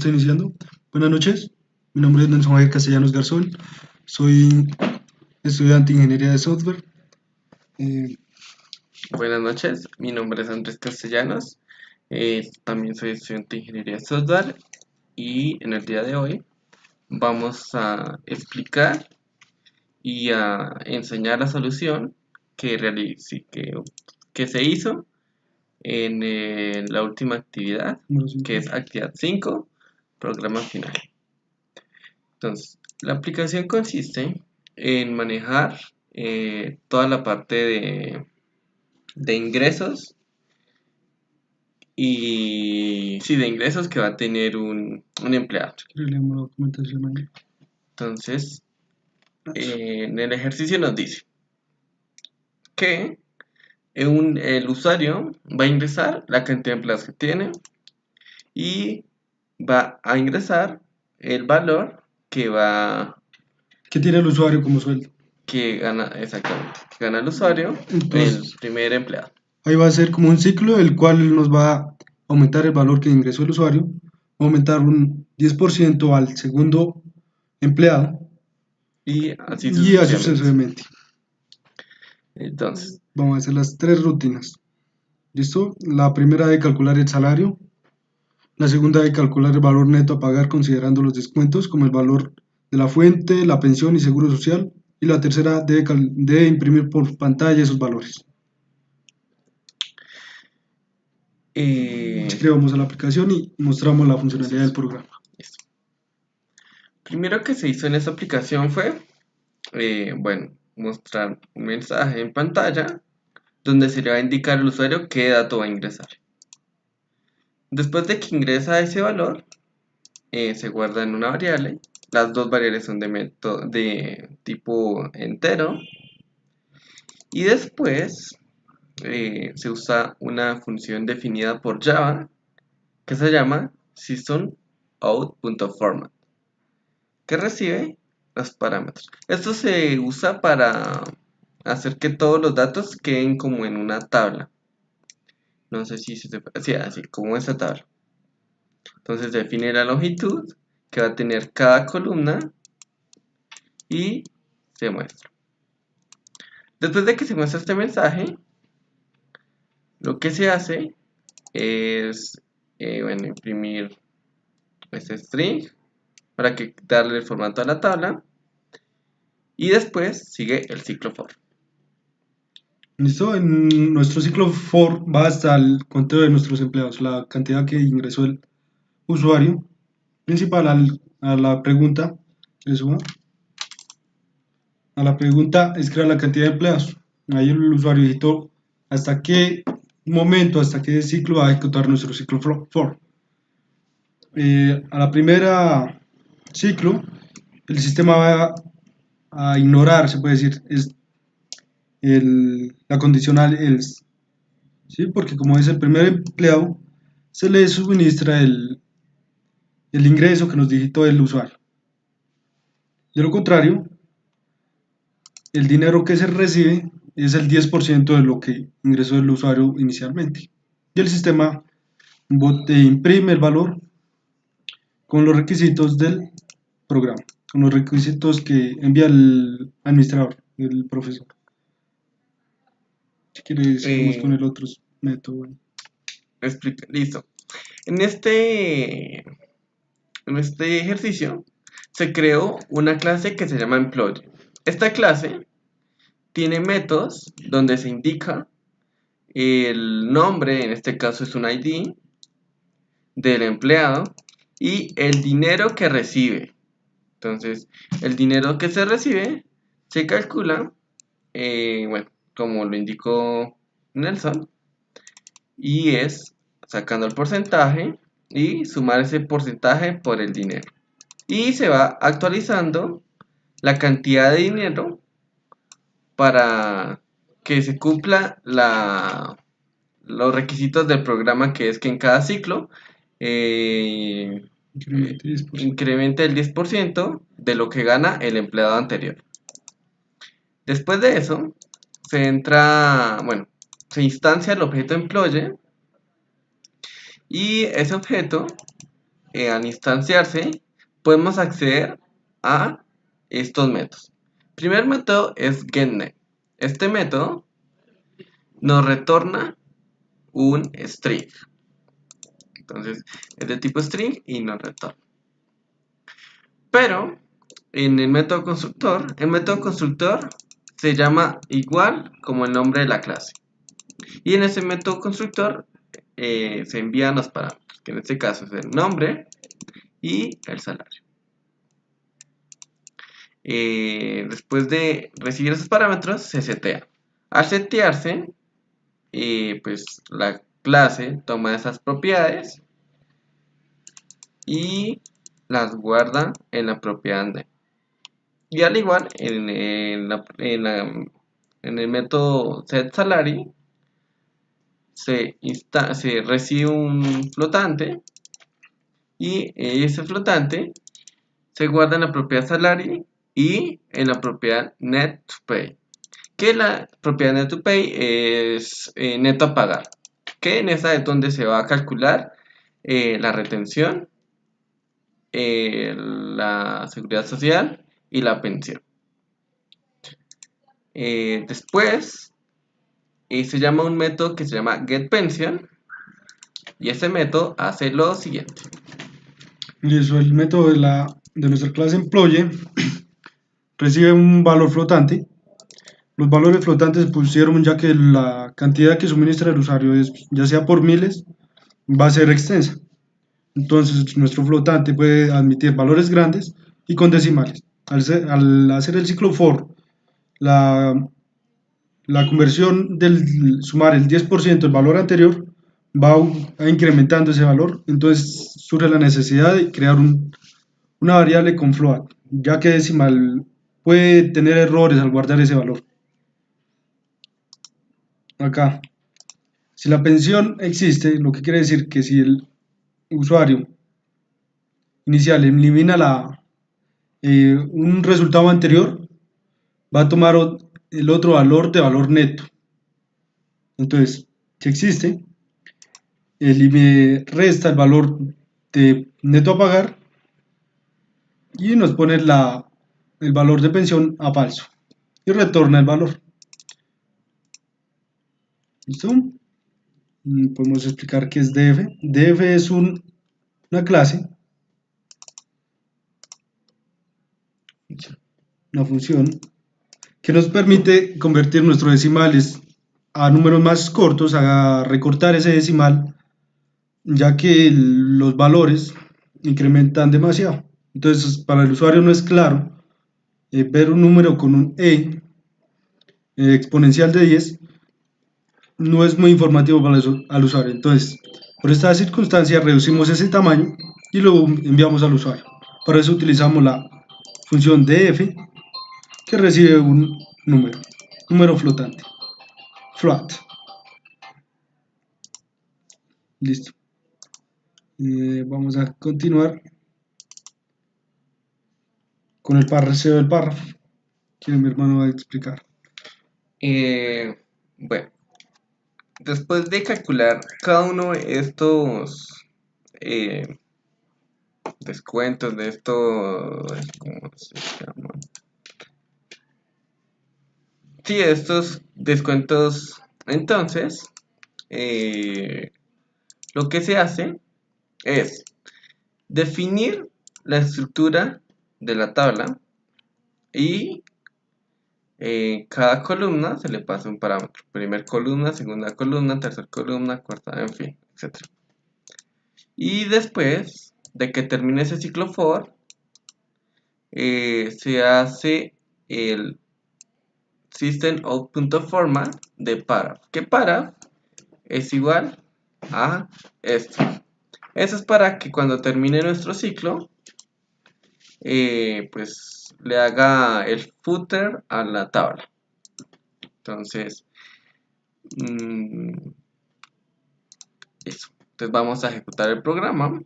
está iniciando. Buenas noches, mi nombre es Nelson Javier Castellanos Garzón, soy estudiante de Ingeniería de Software. Buenas noches, mi nombre es Andrés Castellanos, también soy estudiante de Ingeniería de Software y en el día de hoy vamos a explicar y a enseñar la solución que se hizo en la última actividad, Número 5. que es actividad 5, programa final. Entonces, la aplicación consiste en manejar toda la parte de ingresos de ingresos que va a tener un empleado. Leemos la documentación ahí. Entonces, en el ejercicio nos dice que el usuario va a ingresar la cantidad de empleados que tiene y va a ingresar el valor ¿Qué tiene el usuario como sueldo? que gana exactamente, gana el usuario, el Entonces, primer empleado. ahí va a ser como un ciclo, el cual nos va a aumentar el valor que ingresó el usuario, va a aumentar un 10% al segundo empleado Y así y así sucesivamente. sucesivamente. Entonces, Vamos a hacer las 3 rutinas. ¿Listo? La primera de calcular el salario. La segunda de calcular el valor neto a pagar considerando los descuentos como el valor de la fuente, la pensión y seguro social. Y la tercera de imprimir por pantalla esos valores. Si vamos a la aplicación y mostramos la funcionalidad del programa. Listo. Primero que se hizo en esta aplicación fue, mostrar un mensaje en pantalla donde se le va a indicar al usuario qué dato va a ingresar. Después de que ingresa ese valor, se guarda en una variable. Las dos variables son de tipo entero. Y después se usa una función definida por Java que se llama systemout.format, que recibe los parámetros. Esto se usa para hacer que todos los datos queden como en una tabla. No sé si se puede, sí, así como esta tabla. Entonces define la longitud que va a tener cada columna y se muestra. Después de que se muestra este mensaje, lo que se hace es imprimir este string para darle el formato a la tabla y después sigue el ciclo for. ¿Listo? En nuestro ciclo for va hasta el conteo de nuestros empleados, la cantidad que ingresó el usuario principal a la pregunta que le suba. A la pregunta es crear la cantidad de empleados. Ahí el usuario digitó hasta qué momento, hasta qué ciclo va a ejecutar nuestro ciclo for. A la primera ciclo, el sistema va a ignorar, se puede decir, la condicional else, ¿sí? Porque como es el primer empleado, se le suministra el ingreso que nos digitó el usuario. De lo contrario, el dinero que se recibe es el 10% de lo que ingresó el usuario inicialmente. Y el sistema imprime el valor con los requisitos del programa, con los requisitos que envía el administrador, el profesor. Si quieres, seguimos con el otro método. Listo. En este ejercicio se creó una clase que se llama employee. Esta clase tiene métodos donde se indica el nombre, en este caso es un ID, del empleado y el dinero que recibe. Entonces, el dinero que se recibe se calcula, como lo indicó Nelson, y es sacando el porcentaje y sumar ese porcentaje por el dinero. Y se va actualizando la cantidad de dinero para que se cumpla los requisitos del programa, que es que en cada ciclo incremente el 10% de lo que gana el empleado anterior. Después de eso, se instancia el objeto employee y ese objeto al instanciarse, podemos acceder a estos métodos. El primer método es getName. Este método nos retorna un string. Entonces es de tipo string y nos retorna. Pero en el método constructor se llama igual como el nombre de la clase. Y en ese método constructor se envían los parámetros, que en este caso es el nombre y el salario. Después de recibir esos parámetros, se setea. Al setearse, pues la clase toma esas propiedades y las guarda en la propiedad name. Y al igual, en el método setSalary, se recibe un flotante y ese flotante se guarda en la propiedad salary y en la propiedad net2pay. Que la propiedad net2pay es neto a pagar, que en esa es donde se va a calcular la retención, la seguridad social y la pensión. Después se llama un método que se llama getPension y ese método hace lo siguiente. Y eso, el método de nuestra clase employee recibe un valor flotante. Los valores flotantes se pusieron ya que la cantidad que suministra el usuario es, ya sea por miles, va a ser extensa. Entonces, nuestro flotante puede admitir valores grandes y con decimales. Al hacer el ciclo for, la, la conversión del sumar el 10% del valor anterior va incrementando ese valor. Entonces, surge la necesidad de crear una variable con float, ya que decimal puede tener errores al guardar ese valor. Acá, si la pensión existe, lo que quiere decir que si el usuario inicial elimina un resultado anterior, va a tomar el otro valor de valor neto. Entonces, si existe, resta el valor de neto a pagar y nos pone el valor de pensión a falso y retorna el valor. ¿Listo? Podemos explicar qué es df. Df es una clase, una función que nos permite convertir nuestros decimales a números más cortos, a recortar ese decimal, ya que los valores incrementan demasiado. Entonces, para el usuario no es claro ver un número con un exponencial de 10, no es muy informativo para al usuario. Entonces, por esta circunstancia reducimos ese tamaño y lo enviamos al usuario. Para eso utilizamos la función df, que recibe un número flotante, float. Listo. Vamos a continuar con el parraceo del párrafo que mi hermano va a explicar. Bueno, después de calcular cada uno de estos descuentos, de estos, ¿cómo se llama? Sí, estos descuentos, entonces, lo que se hace es definir la estructura de la tabla y en cada columna se le pasa un parámetro. Primera columna, segunda columna, tercera columna, cuarta, en fin, etc. Y después de que termine ese ciclo for, se hace el system.out.format de paraf. Que paraf es igual a esto. Eso es para que cuando termine nuestro ciclo, pues le haga el footer a la tabla. Entonces, eso. Entonces vamos a ejecutar el programa.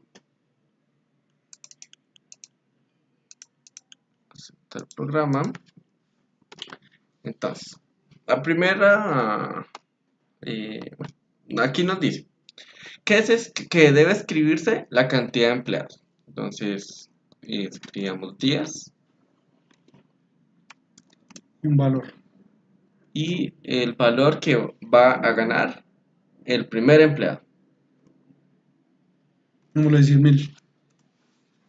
Entonces, la primera, bueno, aquí nos dice que debe escribirse? La cantidad de empleados. Entonces, escribamos días Un valor. y el valor que va a ganar el primer empleado. Vamos a decir 1000.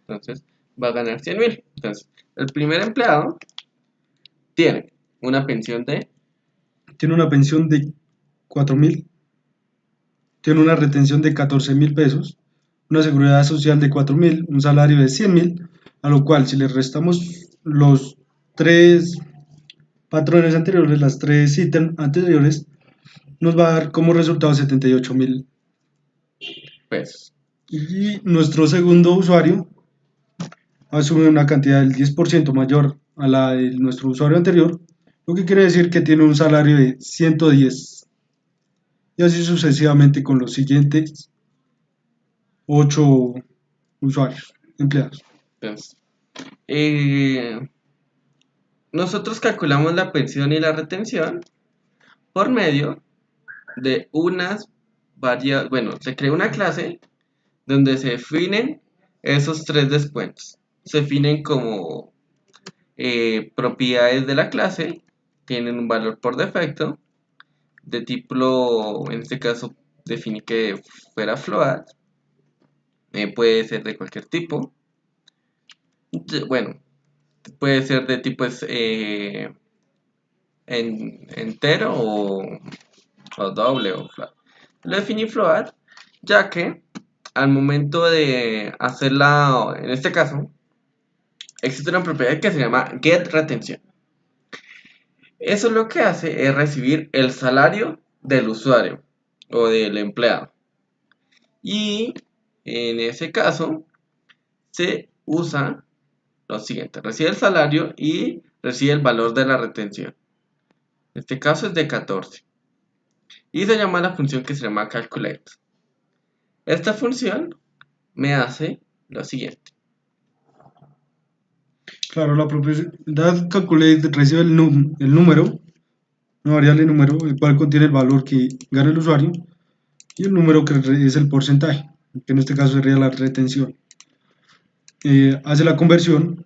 Entonces, va a ganar 100.000. Entonces, el primer empleado tiene una pensión de, Tiene una pensión de 4000. Tiene una retención de 14.000 pesos. Una seguridad social de 4000. Un salario de 100.000. A lo cual, si le restamos los tres patrones anteriores, las tres ítems anteriores, nos va a dar como resultado 78.000. pesos. Y nuestro segundo usuario asume una cantidad del 10% mayor a la de nuestro usuario anterior, lo que quiere decir que tiene un salario de 110. Y así sucesivamente con los siguientes 8 usuarios, empleados. Entonces, eh, nosotros calculamos la pensión y la retención por medio de unas variables. Bueno, se crea una clase donde se definen esos tres descuentos. Se definen como propiedades de la clase, tienen un valor por defecto, de tipo, en este caso, definí que fuera float, puede ser de cualquier tipo. Bueno, puede ser de tipo entero o doble o float. Lo definí float, ya que al momento de hacerla, en este caso, existe una propiedad que se llama getRetención. Eso lo que hace es recibir el salario del usuario o del empleado. Y en ese caso se usa lo siguiente: recibe el salario y recibe el valor de la retención. En este caso es de 14. Y se llama la función que se llama calculate. Esta función me hace lo siguiente. Claro, la propiedad calculate recibe el número, una variable número, el cual contiene el valor que gana el usuario, y el número que es el porcentaje, que en este caso sería la retención. Hace la conversión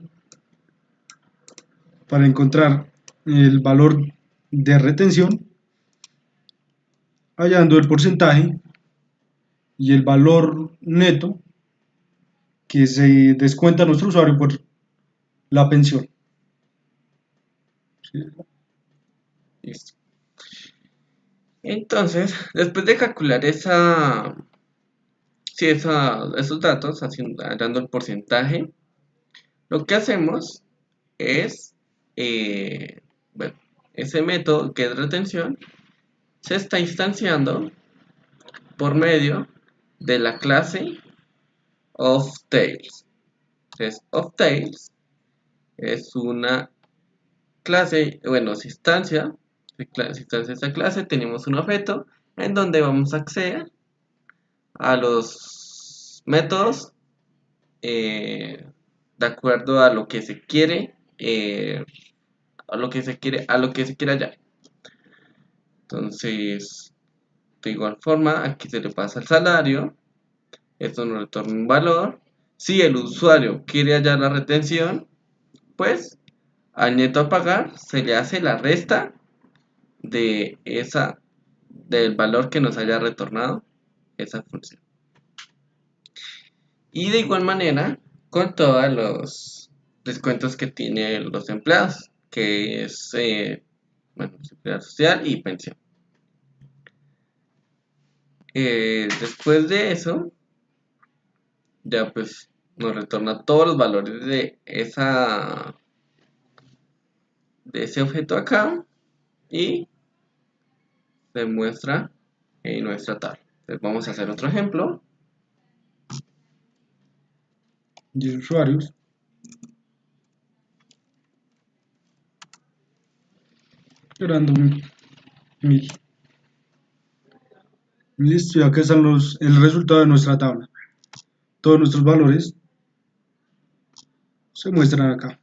para encontrar el valor de retención, hallando el porcentaje y el valor neto que se descuenta a nuestro usuario por la pensión. ¿Sí? Listo. Entonces, después de calcular esos datos, dando el porcentaje, lo que hacemos es, bueno, ese método que es retención se está instanciando por medio de la clase ofTails. Entonces, ofTails es una clase, bueno, se instancia esta clase, tenemos un objeto en donde vamos a acceder a los métodos de acuerdo a lo que se quiere, a lo que se quiere hallar. Entonces, de igual forma, aquí se le pasa el salario, esto nos retorna un valor. Si el usuario quiere hallar la retención, pues al neto a pagar se le hace la resta del valor que nos haya retornado esa función. Y de igual manera, con todos los descuentos que tienen los empleados, que es, seguridad social y pensión. Después de eso, ya pues nos retorna todos los valores de ese objeto acá y se muestra en nuestra tabla. Entonces vamos a hacer otro ejemplo. 10 usuarios. Generando 1000. Listo, y acá están el resultado de nuestra tabla. Todos nuestros valores se muestran acá.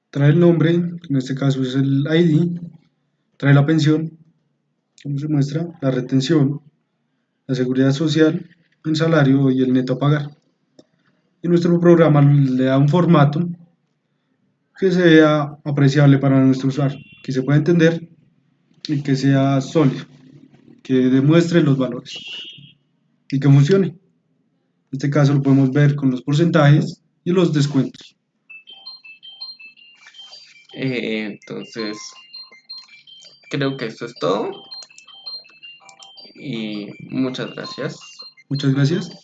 Trae el nombre, en este caso es el ID, trae la pensión, como se muestra, la retención, la seguridad social, el salario y el neto a pagar. Y nuestro programa le da un formato que sea apreciable para nuestro usuario, que se pueda entender y que sea sólido, que demuestre los valores y que funcione. En este caso lo podemos ver con los porcentajes y los descuentos. Entonces, creo que esto es todo y muchas gracias. Muchas gracias.